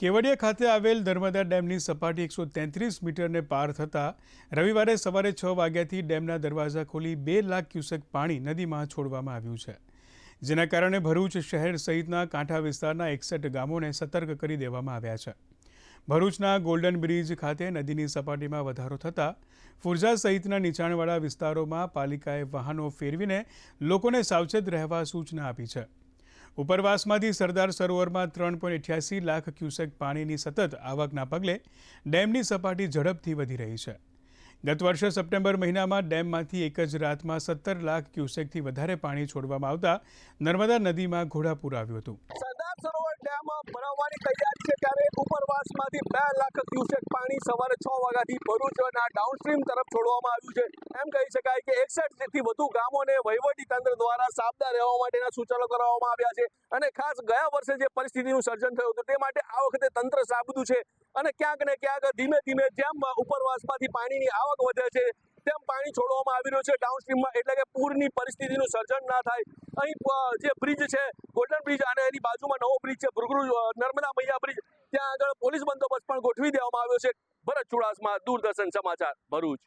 કેવડિયા ખાતે આવેલ નર્મદા ડેમની સપાટી 133 મીટરને પાર થતાં રવિવારે સવારે 6 વાગ્યાથી ડેમના દરવાજા ખોલી 2 લાખ ક્યુસેક પાણી નદીમાં છોડવામાં આવ્યું છે, જેના કારણે ભરૂચ શહેર સહિતના કાંઠા વિસ્તારના 61 ગામોને સતર્ક કરી દેવામાં આવ્યા છે. ભરૂચના ગોલ્ડન બ્રિજ ખાતે નદીની સપાટીમાં વધારો થતાં ફુરજા સહિતના નીચાણવાળા વિસ્તારોમાં પાલિકાએ વાહનો ફેરવીને લોકોને સાવચેત રહેવા સૂચના આપી છે. ઉપરવાસમાંથી સરદાર સરોવરમાં 3.88 લાખ ક્યુસેક પાણીની સતત આવકના પગલે ડેમની સપાટી ઝડપથી વધી રહી છે. ગત વર્ષે સપ્ટેમ્બર મહિનામાં ડેમમાંથી એક જ રાતમાં 17 લાખ ક્યુસેકથી વધારે પાણી છોડવામાં આવતા નર્મદા નદીમાં ઘોડાપૂર આવ્યું હતું. સરદાર સરોવર ડેમ ભરાવવાની તૈયારી છે ત્યારે ઉપરવાસમાંથી 2 લાખ ક્યુસેક પાણી સવારે 6 વાગ્યાથી ભરૂચના ડાઉનસ્ટ્રીમ તરફ છોડવામાં આવ્યું છે. એમ કહી શકાય કે 61 થી વધુ ગામોને વહીવટી તંત્ર દ્વારા સાબદા રહેવા માટેના સૂચનો કરવામાં આવ્યા છે અને ખાસ ગયા વર્ષે જે પરિસ્થિતિનું સર્જન થયું હતું તે માટે આ વખતે તંત્ર સાબદું છે અને ક્યાંક ને ક્યાંક ધીમે ધીમે જેમ ઉપરવાસમાંથી પાણીની આવક વધે છે તેમ પાણી છોડવામાં આવી રહ્યું છે ડાઉનસ્ટ્રીમમાં, એટલે કે પૂરની પરિસ્થિતિનું સર્જન ના થાય. અહીં જે બ્રિજ છે ગોલ્ડન બ્રિજ અને એની બાજુમાં નવો બ્રિજ છે નર્મદા મૈયા બ્રિજ, ત્યાં આગળ પોલીસ બંદોબસ્ત પણ ગોઠવી દેવામાં આવ્યો છે. ભરત ચુડાસમા, દૂરદર્શન સમાચાર, ભરૂચ.